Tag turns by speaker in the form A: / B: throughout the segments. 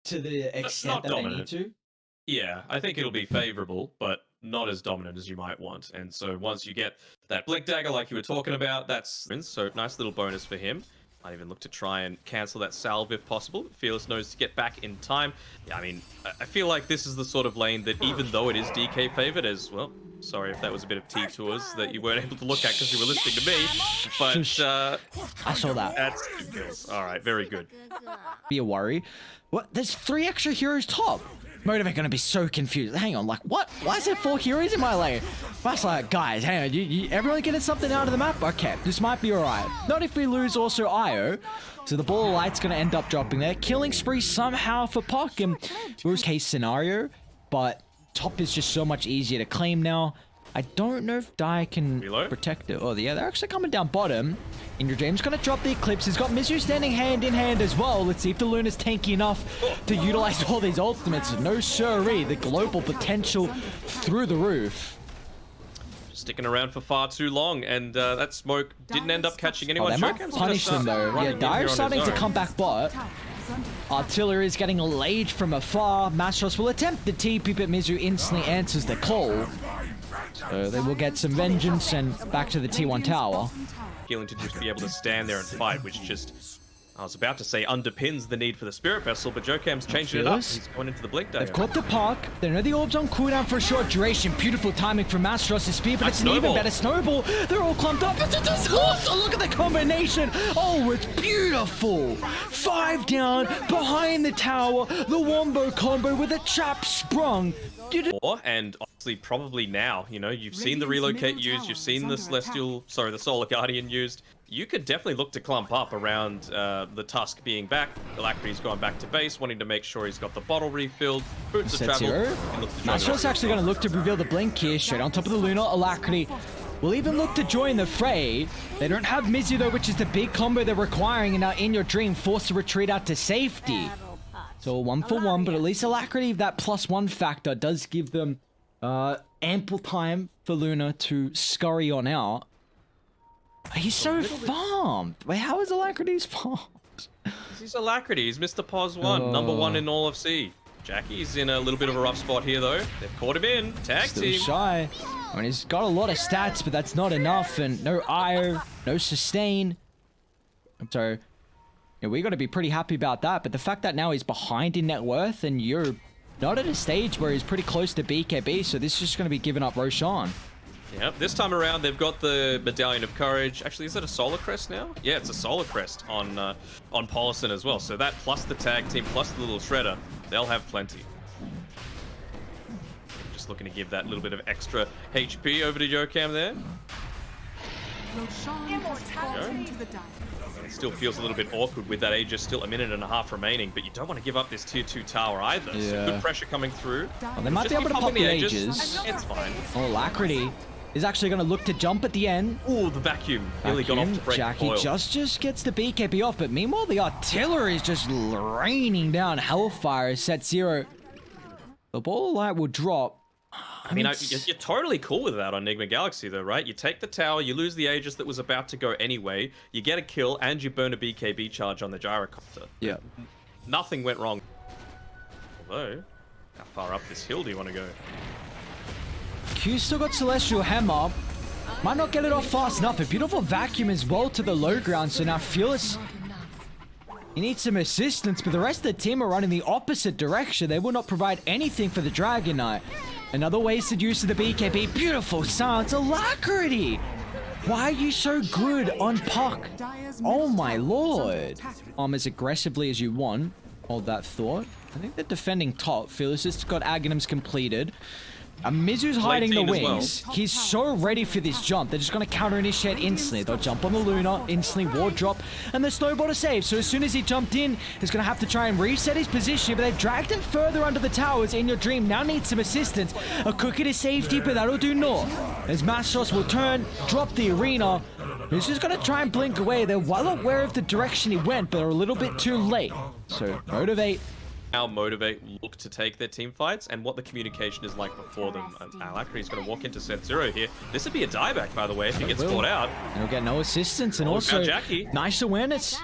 A: to the extent
B: Not
A: that they need
B: dominant.
A: to.
B: Yeah, I think it'll be favorable, but not as dominant as you might want. And so once you get that Blink Dagger like you were talking about, that's so nice little bonus for him. Might even look to try and cancel that salve if possible. Fearless knows to get back in time. Yeah, I mean, I feel like this is the sort of lane that even though it is DK favored as well, sorry if that was a bit of T tours that you weren't able to look at because you were listening to me, but
A: I saw that.
B: that's 2 kills. All right, very good.
A: Be a worry. What? There's 3 extra heroes top. Motivate gonna be so confused. Hang on, like what? Why is there 4 heroes in my lane? That's like, guys, hang on, everyone getting something out of the map? Okay, this might be alright. Not if we lose also Io. So the ball of light's gonna end up dropping there. Killing spree somehow for Puck in worst case scenario, but top is just so much easier to claim now. I don't know if Dai can protect it. Oh, yeah, they're actually coming down bottom. Inyourdream's gonna drop the Eclipse. He's got Mizu standing hand in hand as well. Let's see if the Luna's tanky enough to utilize all these ultimates. No siree, the global potential through the roof.
B: Sticking around for far too long, and that smoke didn't end up catching anyone.
A: They might punish them though. Yeah, Dire's starting to come back bot. Artillery is getting laid from afar. Mastros will attempt the TP, but Mizu instantly answers the call. So they will get some vengeance and back to the T1 tower.
B: Feeling to just be able to stand there and fight, which just, I was about to say, underpins the need for the Spirit Vessel, but Jokam's changing it up. He's going into the Blink Dagger.
A: They've caught the Park. They know the orb's on cooldown for a short duration. Beautiful timing from Mastros' speed, but it's an even better snowball. They're all clumped up. Oh, look at the combination. Oh, it's beautiful. 5 down, behind the tower. The WOMBO combo with a trap sprung.
B: And obviously probably now, you know, you've seen the relocate used, you've seen the the Solar Guardian used. You could definitely look to clump up around the Tusk being back. Alacrity's gone back to base, wanting to make sure he's got the bottle refilled. Boots of travel.
A: Mastro's actually going to look to reveal the blink here, straight on top of the Luna. Alacrity will even look to join the fray. They don't have Mizu though, which is the big combo they're requiring, and now inyourdream forced to retreat out to safety. So 1 for 1, but at least Alacrity, that +1 factor does give them ample time for Luna to scurry on out. He's so farmed. Wait, how is Alacrity's farmed?
B: He's Alacrity. He's Mr. Pos 1, number 1 in all of C. Jackie's in a little bit of a rough spot here, though. They've caught him in. Tag
A: Still
B: team.
A: shy. I mean, he's got a lot of stats, but that's not enough. And no IO, no sustain. So, yeah, we got to be pretty happy about that. But the fact that now he's behind in net worth, and you're not at a stage where he's pretty close to BKB, so this is just going to be giving up Roshan.
B: Yep, this time around they've got the Medallion of Courage. Actually, is that a Solar Crest now? Yeah, it's a Solar Crest on Paulison as well. So that plus the tag team, plus the little Shredder, they'll have plenty. Just looking to give that little bit of extra HP over to Jokam there. It still feels a little bit awkward with that Aegis still 1.5 minutes remaining, but you don't want to give up this tier 2 tower either. Yeah. So good pressure coming through.
A: Well, they might be able to pop the Aegis.
B: It's fine.
A: Oh, Alacrity is actually going to look to jump at the end.
B: Oh, the vacuum. Really got off to break
A: Jackie
B: the foil.
A: just gets the BKB off, but meanwhile the artillery is just raining down Hellfire. Set 0. The ball of light will drop.
B: I mean, you're totally cool with that on Nigma Galaxy, though, right? You take the tower, you lose the Aegis that was about to go anyway, you get a kill, and you burn a BKB charge on the gyrocopter.
A: Yeah.
B: Nothing went wrong. Although, how far up this hill do you want to go?
A: Q still got Celestial Hammer. Might not get it off fast enough. A beautiful vacuum as well to the low ground, so now Fearless, he needs some assistance, but the rest of the team are running the opposite direction. They will not provide anything for the Dragon Knight. Another wasted use of the BKB. Beautiful sounds. Alacrity! Why are you so good on Puck? Oh my lord. As aggressively as you want. Hold that thought. I think they're defending top. Fearless has got Aghanims completed. Mizu's hiding the wings. He's so ready for this jump. They're just going to counter-initiate instantly. They'll jump on the Luna, instantly ward drop, and the snowball to save. So as soon as he jumped in, he's going to have to try and reset his position, but they've dragged him further under the towers. Inyourdream now needs some assistance. A cookie to safety, but that'll do naught. As Mastros will turn, drop the arena. Mizu's going to try and blink away. They're well aware of the direction he went, but are a little bit too late. So motivate.
B: How motivate look to take their team fights and what the communication is like before them. Alacrity's going to walk into set 0 here. This would be a dieback, by the way, if he gets caught out.
A: He'll get no assistance, and also
B: Jackie.
A: Nice awareness.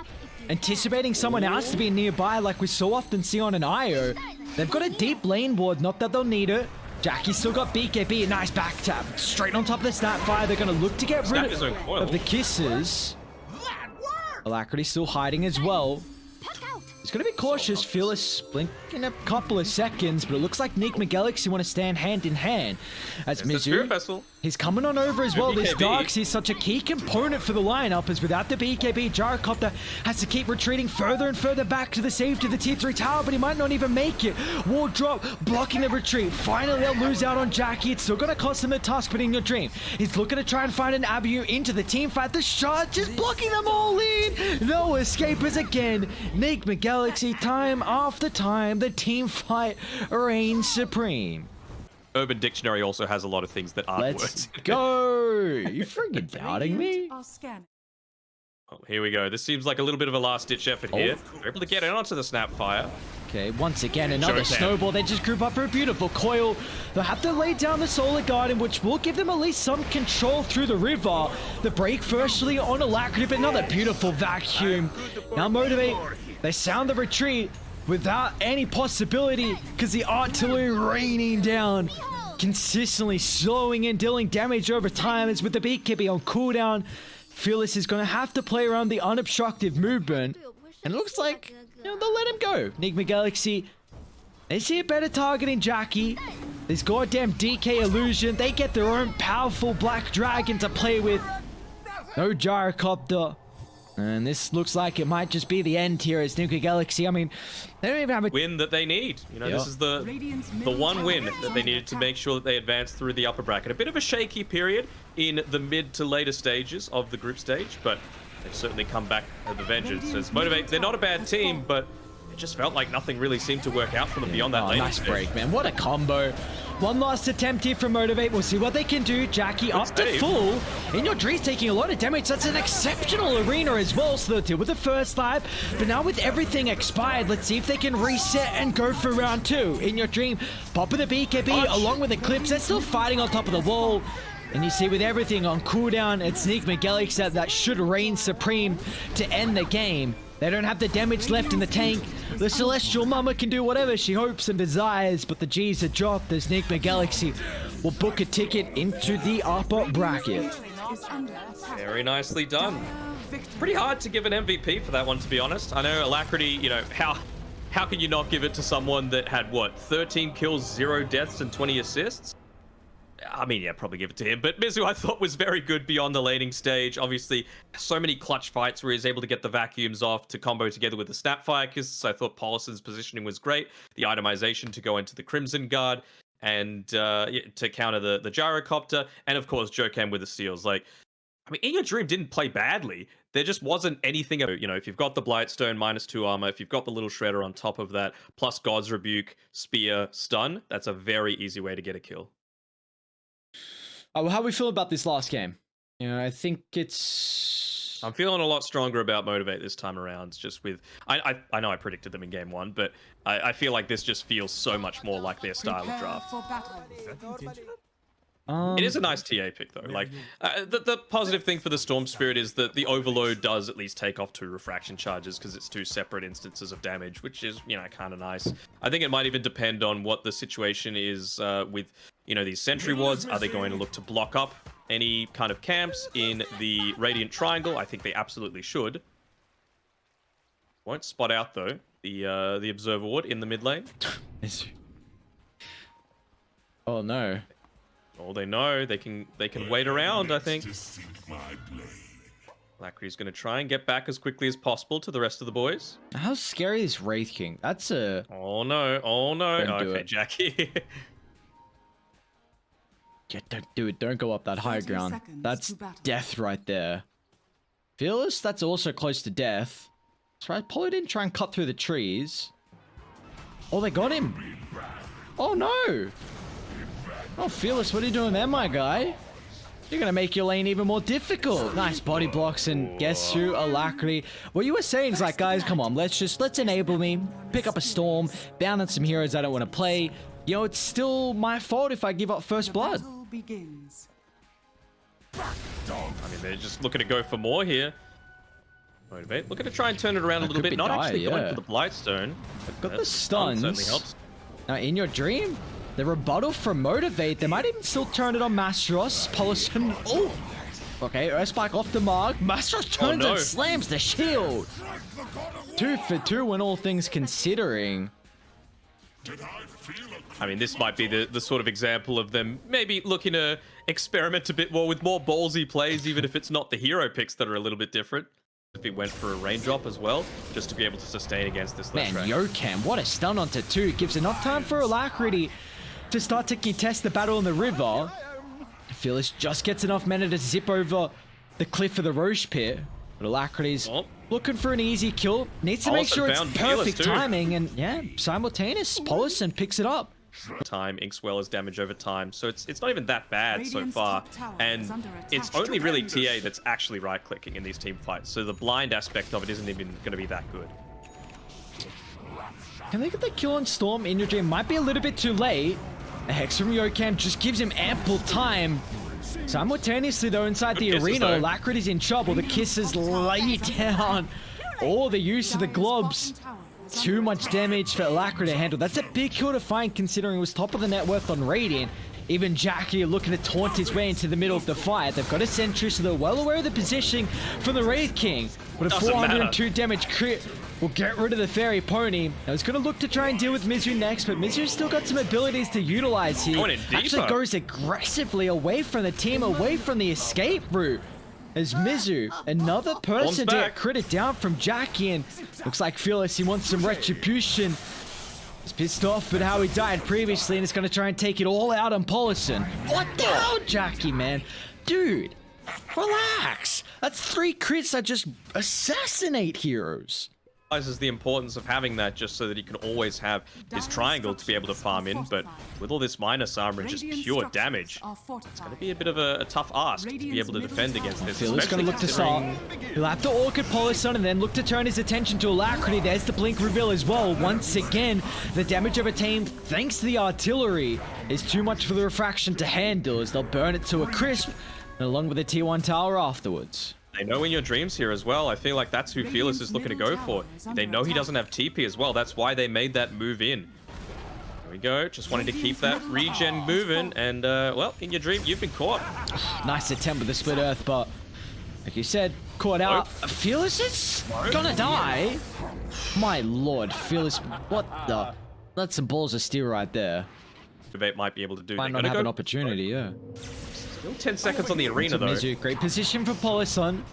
A: anticipating someone else to be nearby like we so often see on an IO. They've got a deep lane ward, not that they'll need it. Jackie's still got BKB, a nice back tap. Straight on top of the Snapfire, they're going to look to get rid of the kisses. Alacrity still hiding as well. He's going to be cautious. Fearless blink in a couple of seconds, but it looks like Nigma Galaxy want to stand hand in hand. As Mizu, he's coming on over as well. This Darks is such a key component for the lineup, as without the BKB, Gyrocopter has to keep retreating further and further back to the safety of the tier 3 tower, but he might not even make it. Ward drop, blocking the retreat. Finally, they'll lose out on Jackie. It's still going to cost him the task, but in your dream, he's looking to try and find an avenue into the team fight. The shot just blocking them all in. No escapers again. Nigma Galaxy, time after time, the team fight reigns supreme.
B: Urban Dictionary also has a lot of things that aren't words.
A: Let's go! You freaking doubting me?
B: Oh, here we go. This seems like a little bit of a last-ditch effort here. They're able to get in onto the Snapfire.
A: Okay, once again, another snowball. They just group up for a beautiful coil. They'll have to lay down the Solar Garden, which will give them at least some control through the river. The break firstly on Alacrity, but another beautiful vacuum. Now Motivate, they sound the retreat without any possibility, because the artillery raining down, consistently slowing and dealing damage over time. As with the BKB on cooldown, Fearless is going to have to play around the unobstructed movement, and it looks like, you know, they'll let him go. Nigma Galaxy, they see a better target in Jackie. This goddamn DK illusion, they get their own powerful black dragon to play with. No Gyrocopter. And this looks like it might just be the end here as Nigma Galaxy. I mean, they don't even have a
B: win that they need. You know, this is the one win that they needed to make sure that they advance through the upper bracket. A bit of a shaky period in the mid to later stages of the group stage, but they've certainly come back with a vengeance. As Motivate, they're not a bad team, but it just felt like nothing really seemed to work out for them beyond that lane.
A: Nice break, man. What a combo. One last attempt here from Motivate. We'll see what they can do. Jackie up to full. Inyourdream's taking a lot of damage. That's an exceptional arena as well. So they'll deal with the first life. But now with everything expired, let's see if they can reset and go for round 2. Inyourdream, pop with the BKB along with Eclipse. They're still fighting on top of the wall. And you see with everything on cooldown, it's Nigma Galaxy that should reign supreme to end the game. They don't have the damage left in the tank. The Celestial Mama can do whatever she hopes and desires, but the G's are dropped as Nigma Galaxy will book a ticket into the upper bracket.
B: Very nicely done. Pretty hard to give an MVP for that one, to be honest. I know Alacrity, you know, how can you not give it to someone that had, what, 13 kills, 0 deaths, and 20 assists? I mean, yeah, probably give it to him. But Mizu, I thought, was very good beyond the laning stage. Obviously, so many clutch fights where he was able to get the vacuums off to combo together with the Snapfire kisses. I thought Polison's positioning was great. The itemization to go into the Crimson Guard and to counter the Gyrocopter. And, of course, Jokam with the steals. Like, I mean, inyourdream didn't play badly. There just wasn't anything, you know, if you've got the Blightstone -2 armor, if you've got the little Shredder on top of that, plus God's Rebuke, Spear, Stun, that's a very easy way to get a kill.
A: Oh, how we feel about this last game? You know, I think it's...
B: I'm feeling a lot stronger about Motivate this time around, just with... I know I predicted them in game 1, but I feel like this just feels so much more like their style of draft. It is a nice TA pick, though. Like, the positive thing for the Storm Spirit is that the Overload does at least take off 2 refraction charges, because it's 2 separate instances of damage, which is, you know, kind of nice. I think it might even depend on what the situation is with, you know, these Sentry Wards. Are they going to look to block up any kind of camps in the Radiant Triangle? I think they absolutely should. Won't spot out, though, the Observer Ward in the mid lane.
A: Oh, no.
B: Oh, they know they can wait around, I think. Alacrity's going to try and get back as quickly as possible to the rest of the boys.
A: How scary is Wraith King? That's a...
B: Oh, no. Oh, no. Okay, Jackie.
A: Yeah, don't do it. Don't go up that high ground. That's death right there. Fearless, that's also close to death. That's right. Polly didn't try and cut through the trees. Oh, they got him. Oh, no. Oh, Fearless, what are you doing there, my guy? You're going to make your lane even more difficult. Nice body blocks, and guess who? Alacrity. What you were saying is like, guys, come on, let's enable me, pick up a Storm, bound on some heroes I don't want to play. You know, it's still my fault if I give up first blood.
B: I mean, they're just looking to go for more here. Motivate. Looking to try and turn it around a little bit. Not actually going for the Blightstone.
A: Got the stuns.
B: Certainly helps.
A: Now, in your dream, the rebuttal from Motivate. They might even still turn it on Mastros. Polison. Oh! Okay, Earthspike off the mark. Mastros turns and slams the shield. 2 for 2 when all things considering.
B: I mean, this might be the sort of example of them maybe looking to experiment a bit more with more ballsy plays, even if it's not the hero picks that are a little bit different. If he went for a raindrop as well, just to be able to sustain against this left track.
A: Yokam, what a stun onto 2. Gives enough time for Alacrity to start to contest the battle in the river. Fearless just gets enough mana to zip over the cliff of the Roche Pit. But Alacrity's looking for an easy kill. Needs to make sure it's perfect timing. And yeah, simultaneous. Polison picks it up.
B: Time, Inkswell is damage over time, so it's not even that bad so far, and it's only really TA that's actually right-clicking in these team fights, so the blind aspect of it isn't even going to be that good.
A: Can they get the kill on Storm? In your dream might be a little bit too late. A Hex from Yokam just gives him ample time. Simultaneously though, inside the arena, Alacrity's in trouble. The kisses lay down. All the use of the globs. Too much damage for Alacrity to handle. That's a big kill to find considering it was top of the net worth on Radiant. Even Jackie looking to taunt his way into the middle of the fight. They've got a sentry, so they're well aware of the positioning from the Wraith King. But a 402 damage crit will get rid of the Fairy Pony. Now he's going to look to try and deal with Mizu next, but Mizu's still got some abilities to utilize here. Actually goes aggressively away from the team, away from the escape route. As Mizu, another person to get critted down from Jackie, and looks like Fearless, he wants some retribution. He's pissed off at how he died previously, and is going to try and take it all out on Polison. What the hell, Jackie, man? Dude, relax. That's 3 crits that just assassinate heroes.
B: Realizes the importance of having that just so that he can always have his triangle to be able to farm in, but with all this minus armor and just pure damage, it's going to be a bit of a tough ask to be able to defend against this.
A: Fearless going to look to start. He'll have to Orchid Polison and then look to turn his attention to Alacrity. There's the Blink reveal as well. Once again, the damage obtained thanks to the artillery is too much for the refraction to handle as they'll burn it to a crisp, and along with the T1 tower afterwards.
B: They know in your dreams here as well. I feel like that's who Fearless is looking to go for. They know he doesn't have TP as well. That's why they made that move in. There we go. Just wanted to keep that regen moving. And, well, in your dream, you've been caught. Nice
A: attempt with the split earth, but like you said, caught out. Fearless is gonna die. My lord, Fearless. What the? That's some balls of steel right there.
B: Debate might be able to do.
A: Might not have an opportunity, yeah.
B: Still 10 seconds on the arena, though.
A: Mizu, great position for Polison.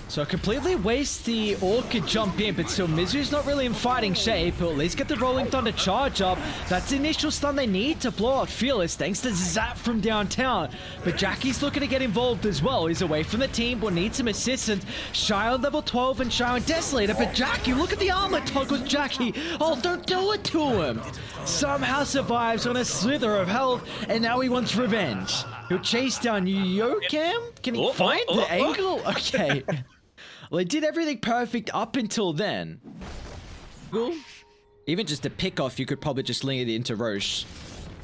A: So completely waste the Orchid jump in, but still Mizu's not really in fighting shape. He'll at least get the Rolling Thunder charge up. That's the initial stun they need to blow out Fearless, thanks to Zap from downtown. But Jackie's looking to get involved as well. He's away from the team, but needs some assistance. Shy on level 12 and Shy on Desolator, but Jackie, look at the armor toggles Jackie. Oh, don't do it to him. Somehow survives on a slither of health, and now he wants revenge. He'll chase down Yokam. Can he find the angle? Okay. Well, they did everything perfect up until then. Cool. Even just a pick off, you could probably just link it into Roche.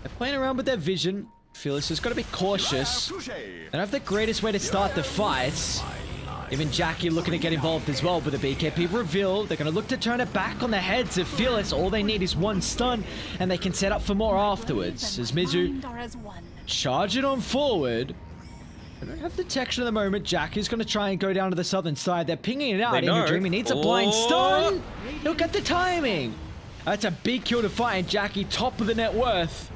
A: They're playing around with their vision. Fearless has got to be cautious. They don't have the greatest way to start the fights. Even Jackie looking to get involved as well with the BKB reveal. They're going to look to turn it back on the heads of Fearless. All they need is one stun, and they can set up for more afterwards. As Mizu charge it on forward. I don't have detection at the moment. Jackie's going to try and go down to the southern side. They're pinging it out. In your dream, he needs a blind stun. He'll get the timing. That's a big kill to find. Jackie, top of the net worth.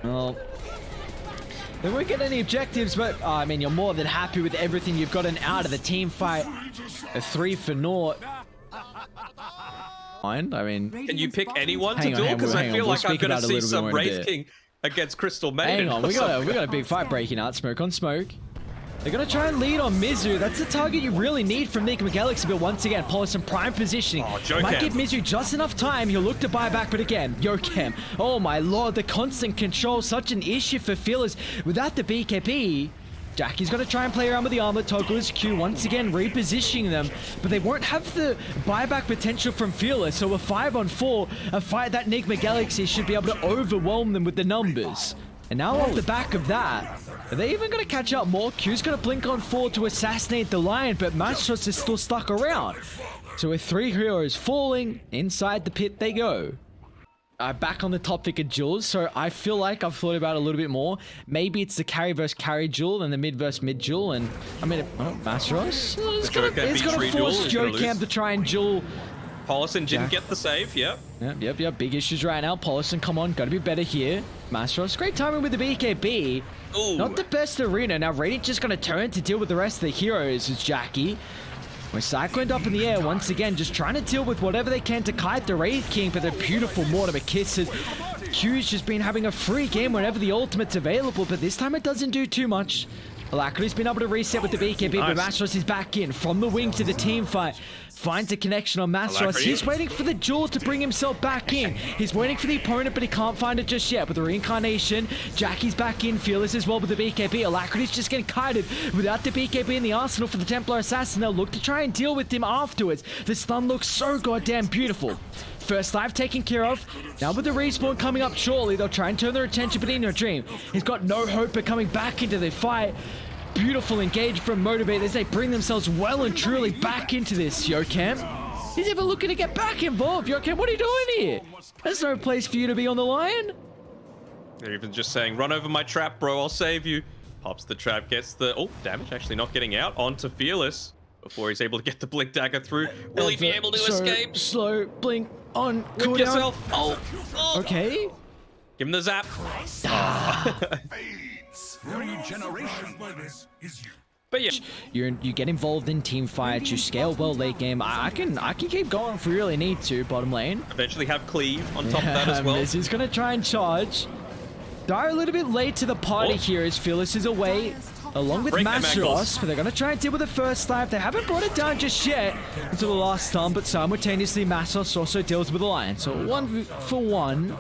A: Well, they won't get any objectives, but I mean, you're more than happy with everything you've gotten out of the team fight. A 3 for naught. Fine. I mean,
B: can you pick anyone to do it? Because I feel like I'm going to see some Wraith King against Crystal Maiden.
A: Hang on, we got a big fight breaking out. Smoke on smoke. They're going to try and lead on Mizu. That's the target you really need from Nigma Galaxy, but once again, Polison prime positioning. Might give Mizu just enough time. He'll look to buy back, but again, Yokam. Oh my lord, the constant control, such an issue for Fearless without the BKB. Jackie's going to try and play around with the armor, toggle his Q, once again repositioning them, but they won't have the buyback potential from Fearless, so a 5-on-4, a fight that Nigma Galaxy should be able to overwhelm them with the numbers. And now off the back of that, Are they even going to catch up more? Q's going to blink on forward to assassinate the Lion, but Mastros is still stuck around. So with 3 heroes falling, inside the pit they go. Back on the topic of duels, so I feel like I've thought about it a little bit more. Maybe it's the carry versus carry duel and the mid versus mid duel, and I mean, Mastros is going to force Jokam to try and duel.
B: Paulison didn't get the save, yep.
A: Yep. Big issues right now. Paulison, come on, gotta be better here. Mastros, great timing with the BKB.
B: Ooh.
A: Not the best arena. Now, Radiant just gonna turn to deal with the rest of the heroes. It's Jackie. We're cycloned up in the air once again, just trying to deal with whatever they can to kite the Wraith King, but the beautiful Mortimer kisses. Q's just been having a free game whenever the ultimate's available, but this time it doesn't do too much. Alacrity's been able to reset with the BKB, but Mastros is back in from the wing to the team fight. Finds a connection on Mastros. He's waiting for the duel to bring himself back in. He's waiting for the opponent, but he can't find it just yet. With the reincarnation, Jackie's back in. Fearless as well with the BKB. Alacrity's just getting kited without the BKB in the arsenal for the Templar Assassin. They'll look to try and deal with him afterwards. The stun looks so goddamn beautiful. First life taken care of. Now with the respawn coming up shortly, they'll try and turn their attention, but inyourdream, he's got no hope of coming back into the fight. Beautiful engage from Motivate as they bring themselves well and truly back into this. Jokam, he's even looking to get back involved. Jokam, what are you doing here? There's no place for you to be on the Lion.
B: They're even just saying, run over my trap, bro, I'll save you. Pops the trap, gets the... Oh, damage actually not getting out onto Fearless before he's able to get the Blink Dagger through. Will he be able to escape?
A: Slow blink on
B: Whip yourself. Oh.
A: Okay.
B: Give him the zap. But yeah,
A: you get involved in team fights, you scale well late game. I can keep going if we really need to. Bottom lane.
B: Eventually have cleave on top of that as well.
A: This is gonna try and charge. Dire a little bit late to the party here as Fearless is away along with Mastros, but they're gonna try and deal with the first life. They haven't brought it down just yet until the last stun, but simultaneously Mastros also deals with the Lion. So 1-for-1.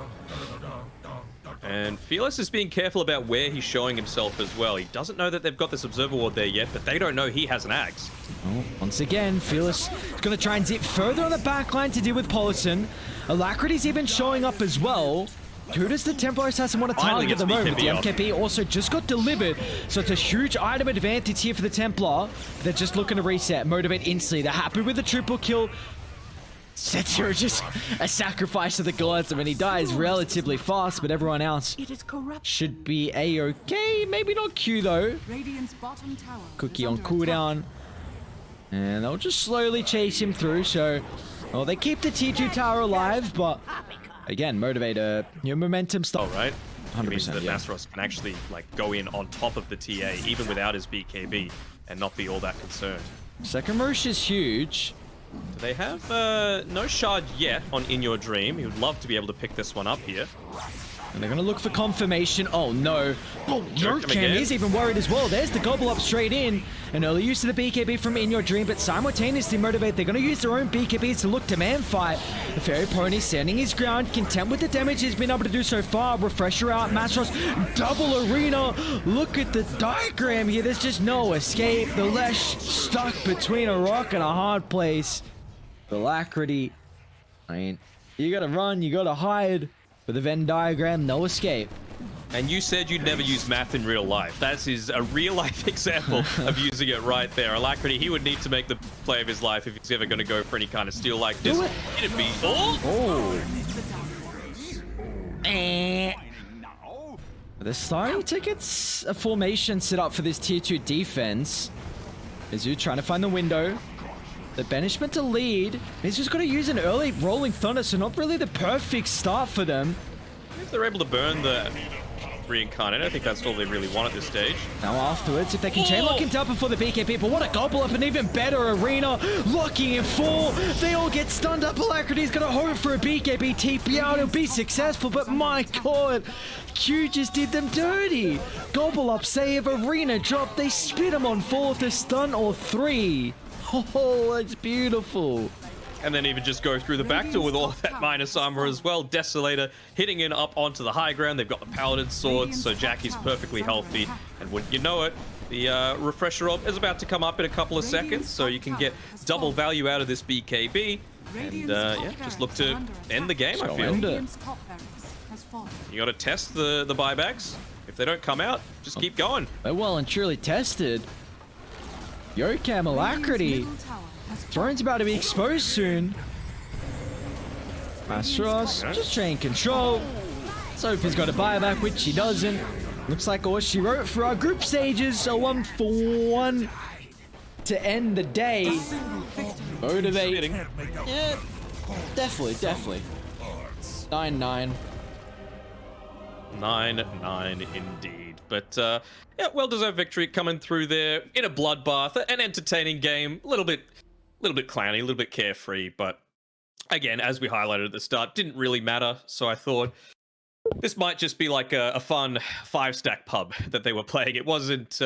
B: And Fearless is being careful about where he's showing himself as well. He doesn't know that they've got this observer ward there yet, but they don't know he has an axe.
A: Oh, once again, Fearless is going to try and zip further on the back line to deal with Paulison. Alacrity's even showing up as well. Who does the Templar Assassin want to target at the moment? The MKB also just got delivered, so it's a huge item advantage here for the Templar. They're just looking to reset, motivate instantly. They're happy with the triple kill. Setzer just a sacrifice to the gods. I mean, he dies relatively fast, but everyone else should be a-okay. Maybe not Q, though. Cookie on cooldown. And they'll just slowly chase him through, so... Well, they keep the T2 tower alive, but... Again, Motivator, your momentum stop.
B: Oh, right.
A: 100%,
B: it means that Mastros can actually, like, go in on top of the TA, even without his BKB, and not be all that concerned.
A: Second Roche is huge.
B: They have no shard yet on inyourdream. He would love to be able to pick this one up here.
A: And they're going to look for confirmation. Oh, no. Oh, Jokam is even worried as well. There's the gobble up straight in. An early use of the BKB from inyourdream, but simultaneously Motivate. They're going to use their own BKBs to look to man fight. The Fairy Pony standing his ground, content with the damage he's been able to do so far. Refresher out, Mastros, double arena. Look at the diagram here. There's just no escape. The Lesh stuck between a rock and a hard place. Alacrity. I mean, you got to run, you got to hide. With a Venn diagram, no escape.
B: And you said you'd never use math in real life. That is a real-life example of using it right there. Alacrity, he would need to make the play of his life if he's ever going to go for any kind of steal like this. It'd be... Oh!
A: They're starting to get a formation set up for this tier 2 defense. Izu trying to find the window. The banishment to lead. He's just got to use an early rolling thunder, so not really the perfect start for them.
B: If they're able to burn the reincarnate, I think that's all they really want at this stage.
A: Now afterwards, if they can chain lock him down before the BKB, but what a gobble up, an even better arena, locking in 4. They all get stunned up. Alacrity's gonna hope for a BKB TP out. It'll be successful, but my god, Q just did them dirty. Gobble up, save, arena drop. They spit him on 4 to stun or 3. Oh, that's beautiful.
B: And then even just go through the back door with all of that minus armor as well. Desolator hitting in up onto the high ground. They've got the paladin swords, so Jackie's perfectly healthy. And wouldn't you know it, the refresher orb is about to come up in a couple of seconds, so you can get double value out of this BKB. And yeah, just look to end the game, I feel. You got to test the buybacks. If If they don't come out, just keep going.
A: They're well and truly tested. Yokam Alacrity. Throne's about to be exposed soon. Mastros just trying control. Sophie's got a buyback, which she doesn't. Looks like all she wrote for our group stages. A 1-for-1 to end the day. Motivating. Yeah, definitely. 9-9.
B: 9-9 indeed. But yeah, well-deserved victory coming through there in a bloodbath, an entertaining game, a little bit clowny, a little bit carefree, but again, as we highlighted at the start, didn't really matter. So I thought this might just be like a fun 5-stack pub that they were playing. It wasn't